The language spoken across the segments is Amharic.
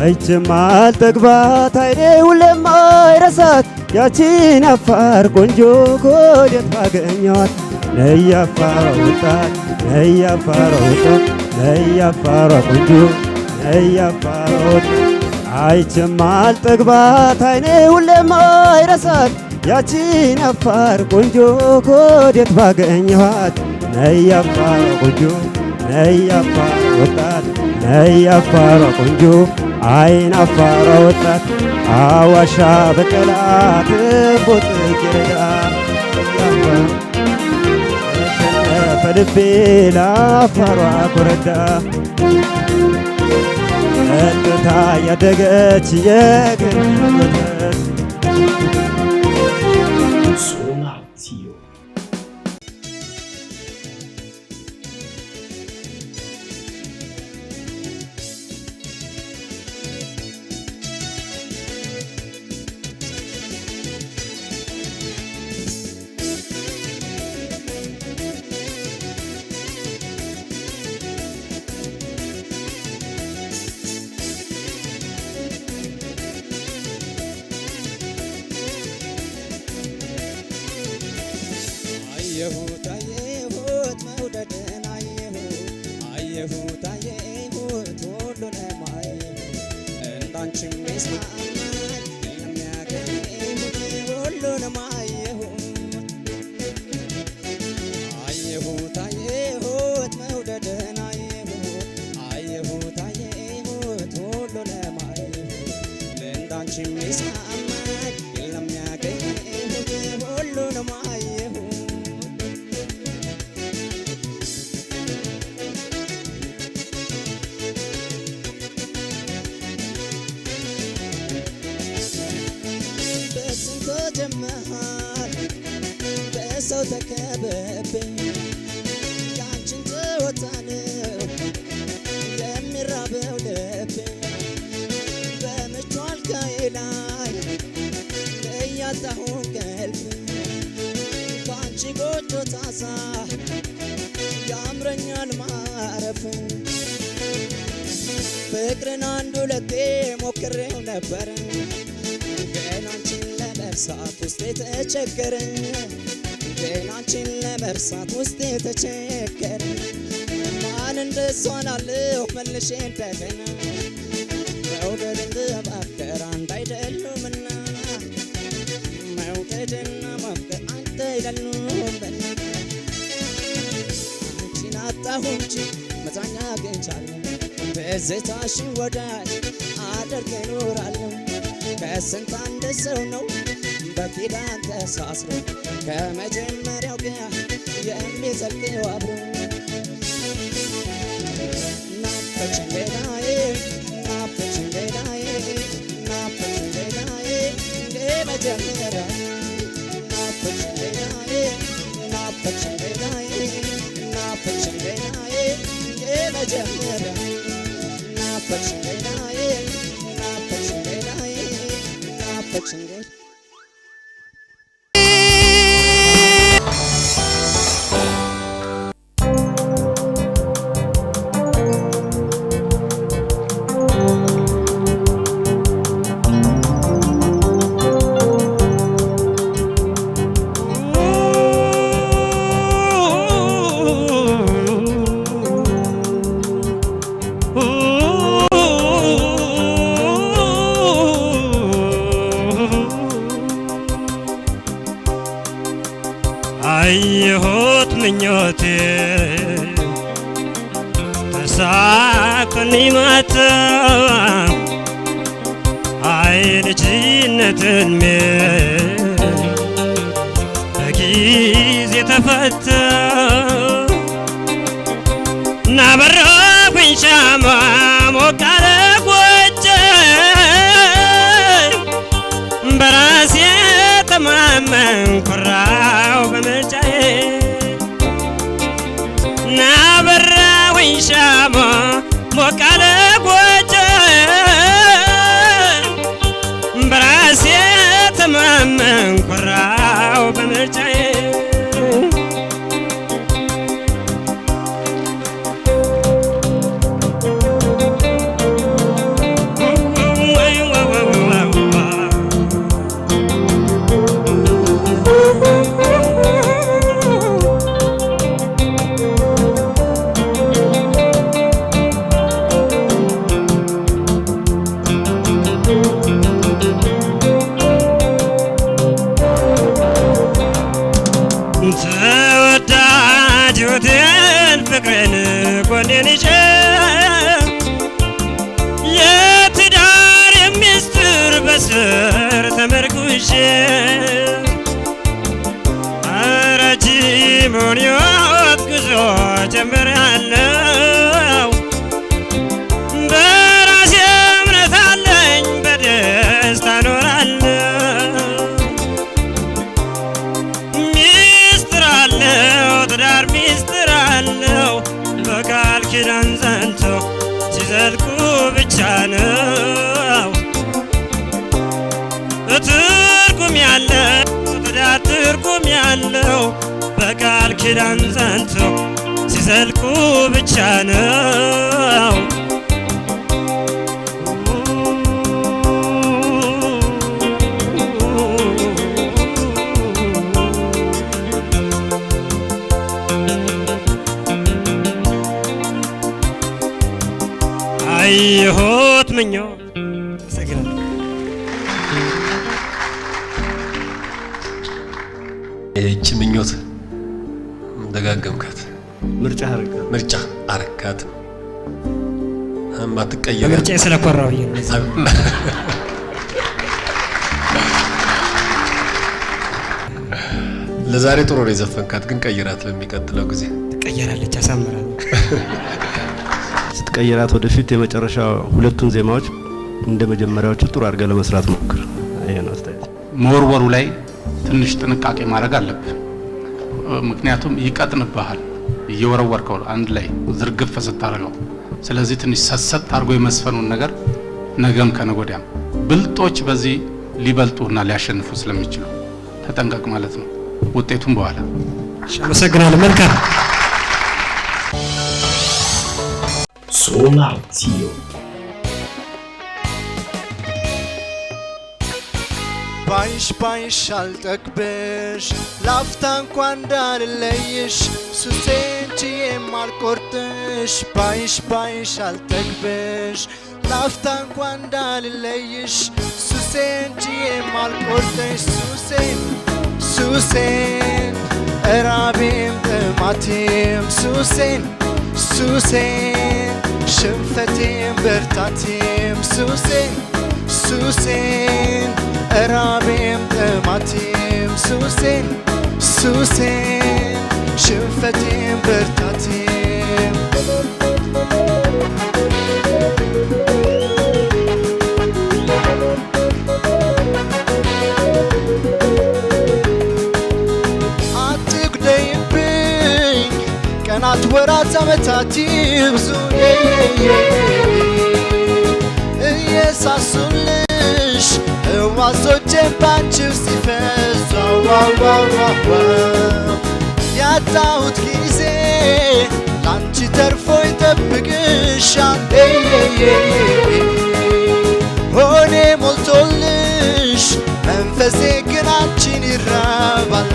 አይቼማል ጠግባት አይኔ ሁሌም አይረሳት ያቺን አፋር ቆንጆ ከወዴት ባገኘኋት ነይ አፋሯ ወጣት ነይ አፋሯ ወጣት ነይ አፋሯ ቆንጆ ነይ አፋሯ ወጣት አይቼማል ጠግባት አይኔ ሁሌም አይረሳት ያቺን አፋር ቆንጆ ከወዴት ባገኘኋት ነይ አፋሯ ቆንጆ ነይ አፋሯ ወጣት ነይ አፋሯ ቆንጆ አይን አፋሯ ወጣት አዋሻ በቀላት ቦጥቄዳ ተሸነፈ ልቤ ለአፋሯ ኮረዳ ቀጥታ ያደገች የገነት ወተት አየሁት አየሁት መውደድን አየሁት አየሁት ሁሉንም አየሁት እንዳንቺ የሚስማማኝ የሚያገኝ ሁሉንም አየሁት አየሁት መውደድን አየሁት አየሁት ሁሉንም አየሁት እንዳንቺ የሚስማማኝ የሚያገኝ ሁሉንም ጀመሃል በሰው ተከበቤ ያንቺን ጨዋታ ነው የሚራበው ልቤ በምቹ አልጋዬ ላይ እያጣሁ እንቅልፍ በአንቺ ጎጆ ታዛ ያምረኛል ማረፍ ፍቅርን አንድ ሁለቴ ሞክሬው ነበር ግን አንቺን ለመርሳት ውስጤ ተቸገረ ግን አንቺን ለመርሳት ውስጤ ተቸገረ ማን እንደሷ ላለው መልሼ እንደገና መውደድን ማፍቀር አንድ አይደሉምና መውደድና ማፍቀር አንድ አይደሉምና አንቺን አጣሁ እንጂ መዛኛ አግኝቻለሁ በዝታሽን ወዳጅ አደርገ እኖራለሁ ከስንት አንድ ሰው ነው በኪዳን ተሳስሮ ከመጀመሪያው ጋር የሚዘልቀው አብሮ ናፈቅሽኝ ሌላዬ ናፈቅሽኝ ሌላዬ ናፈቅሽኝ ሌላዬ የመጀመሪያ ናፈቅሽኝ ሌላዬ ናፈቅሽኝ ሌላዬ ናፈቅሽኝ ሌላዬ የመጀመሪያ ናፈቅሽኝ ሌላዬ ናፈቅሽኝ ሌላዬ ናፈቅሽኝ ሌላዬ አየሁት ምኞቴ ተሳክቶልኝ መጣ አይ ልጅነት ዕድሜ በጊዜ ተፈታ ናበራኩኝ ሻማ ሞቅ አለ ጎጆዬ በራሴ ተማመንኩ ኮራሁ በምርጫዬ ናበራኩኝ ሻማ ሞቅ አለ ጎጆዬ በራሴ ተማመንኩ ኮራሁ በምርጫዬ ስር ተመርኩዤ ረጅሙን ሕይወት ጉዞ ጀምሬያለሁ። በራሴ እምነት አለኝ በደስታ እኖራለሁ። ሚስጥር አለው ትዳር ሚስጥር አለው በቃል ኪዳን ጸንቶ ሲዘልቁ ብቻ ነው ትርጉም ያለው ትዳር ትርጉም ያለው በቃል ኪዳን ጸንቶ ሲዘልቁ ብቻ ነው። አየሁት ምኞት ይህች ምኞት ደጋገምካት ምርጫ አረካት ማትቀየር ምርጫ ስለኮራው ለዛሬ ጥሩ ነው የዘፈንካት፣ ግን ቀይራት ለሚቀጥለው ጊዜ ትቀየራለች። አሳምራ ስትቀይራት ወደፊት የመጨረሻ ሁለቱን ዜማዎች እንደ መጀመሪያዎቹ ጥሩ አድርገህ ለመስራት ሞክር። ይሄ ነው አስተያየት። መወርወሩ ላይ ትንሽ ጥንቃቄ ማድረግ አለብህ። ምክንያቱም ይቀጥንብሃል እየወረወርከው አንድ ላይ ዝርግፍ ስታደርገው። ስለዚህ ትንሽ ሰሰጥ አድርጎ የመስፈኑን ነገር ነገም ከነጎዳም ብልጦች በዚህ ሊበልጡና ሊያሸንፉ ስለሚችሉ ተጠንቀቅ ማለት ነው። ውጤቱን በኋላ አመሰግናለሁ። መልካም ሶላቲዮ ባይሽ አልጠግብሽ ላፍታ እንኳን እንዳልለይሽ ሱሴን ችዬ የማልቆርጥሽ ባይሽ አልጠግብሽ ላፍታ እንኳን እንዳልለይሽ ሱሴን ችዬ የማልቆርጥሽ ሱሴን እራቤም ጥማቴም ሱሴን ሽንፈቴም ብርታቴም ሱሴን እራቤም ጥማቴም ሱሴን ሽንፈቴም ብርታቴም አትጉደይብኝ ቀናት ወራት ዓመታት ይብዙ እየሳሱልሽ ሕዋሶቼን ባንቺው ሲፈሱ ያጣሁት ጊዜ ላንቺ ተርፎ ይጠብቅሻል። ሆኔ ሞልቶልሽ መንፈሴ ግን አንቺን ይራባል።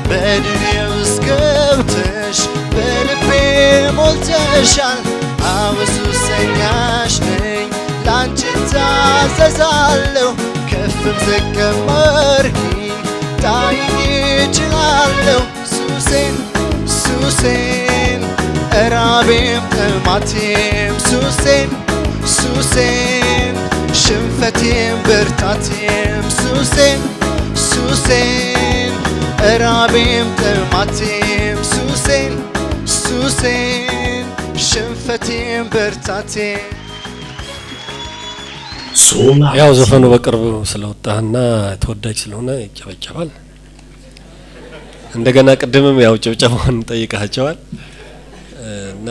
በድኔ ውስጥ ገብተሽ በልቤ ሞልተሻል። ሱሰኛሽ ነኝ ላንቺ ታዘዛለሁ። ከፍም ዝቅም አድርጊኝ ታይኝ እችላለሁ። ሱሴን እራቤም ጥማቴም ሱሴን ሽንፈቴም ብርታቴም ሱሴን እራቤም ጥማቴም ሱሴን ሽንፈቴም ብርታቴም። ያው ዘፈኑ በቅርቡ ስለወጣና ተወዳጅ ስለሆነ ይጨበጨባል። እንደገና ቅድምም ያው ጭብጨባውን ጠይቃቸዋል እና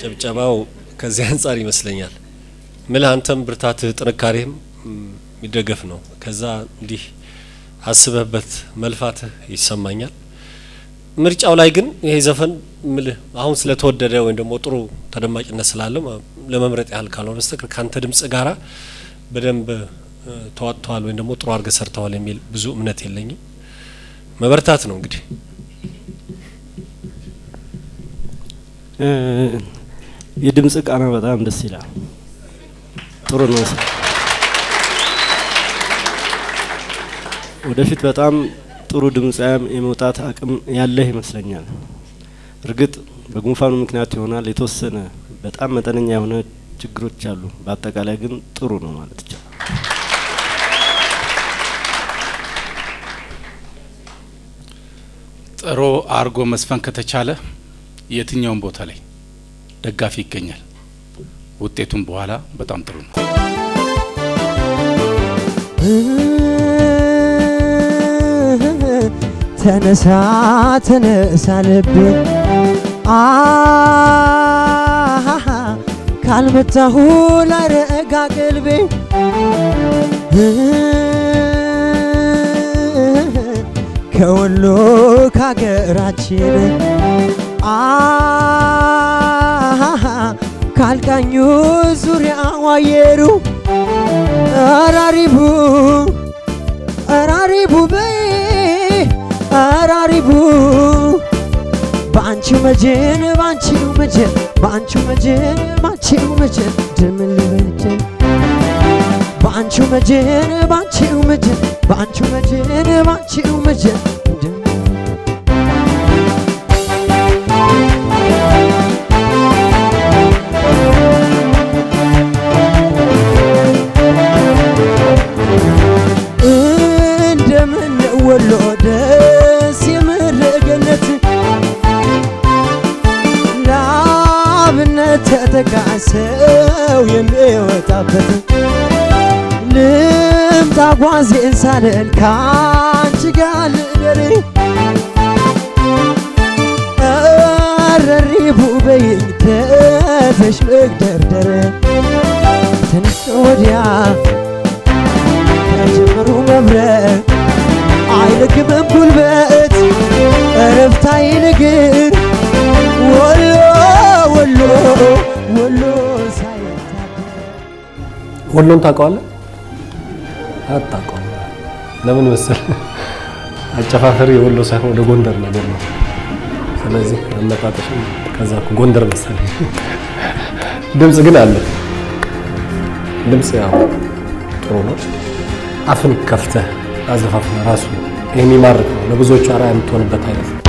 ጭብጨባው ከዚህ አንጻር ይመስለኛል ምልህ አንተም ብርታትህ ጥንካሬም የሚደገፍ ነው። ከዛ እንዲህ አስበህበት መልፋትህ ይሰማኛል። ምርጫው ላይ ግን ይሄ ዘፈን ምልህ አሁን ስለተወደደ ወይም ደግሞ ጥሩ ተደማጭነት ስላለው ለመምረጥ ያህል ካልሆነ በስተቀር ካንተ ድምጽ ጋራ በደንብ ተዋጥተዋል ወይም ደግሞ ጥሩ አድርገህ ሰርተዋል የሚል ብዙ እምነት የለኝም። መበርታት ነው እንግዲህ። የድምጽ ቃና በጣም ደስ ይላል። ጥሩ ነው። ወደፊት በጣም ጥሩ ድምጻም የመውጣት አቅም ያለህ ይመስለኛል። እርግጥ በጉንፋኑ ምክንያት ይሆናል የተወሰነ በጣም መጠነኛ የሆነ ችግሮች አሉ። በአጠቃላይ ግን ጥሩ ነው ማለት ይቻላል። ጥሩ አርጎ መስፈን ከተቻለ የትኛውም ቦታ ላይ ደጋፊ ይገኛል። ውጤቱም በኋላ በጣም ጥሩ ነው። ተነሳ ተነሳ ልቤ ካልመታሁ ላይ ረጋ ቀልቤ ከወሎ ካገራችን ካልቃኙ ዙሪያ ዋየሩ አራሪቡ አራሪቡ በይ አራሪቡ ባንቺው መጀን ባንቺው መጀን ባንቺው መጀን ባንቺው መጀን ደምን ልበጀን ባንቺው መጀን ባንቺው መጀን ባንቺው መጀን ባንቺው መጀን እንደምን ወሎ ደስ የምረገነት ላብነት ተጠቃሰው የሚወጣበት ልምጣ ጓዜን ሳልል ካንቺ ጋር ልደር አረሪቡ በይኝ ተተሽ መግደርደር ትንሽ ወዲያ ከጀመሩ መብረር አይልክምም ጉልበት እረፍት አይንግር ወሎ ወሎ ወሎ ሳይታደር ወሎን ታውቀዋለህ? አታውቀውም። ለምን መሰል አጨፋፈር የወሎ ሳይሆን ወደ ጎንደር ነገር ነው። ስለዚህ አመጣጥሽ ከዛ ጎንደር መሰለኝ። ድምጽ ግን አለ። ድምጽ ያው ጥሩ ነው። አፍን ከፍተህ አዘፋፍና ራሱ የሚማርክ ነው። ለብዙዎቹ አርአያ የምትሆንበት አይነት ነው።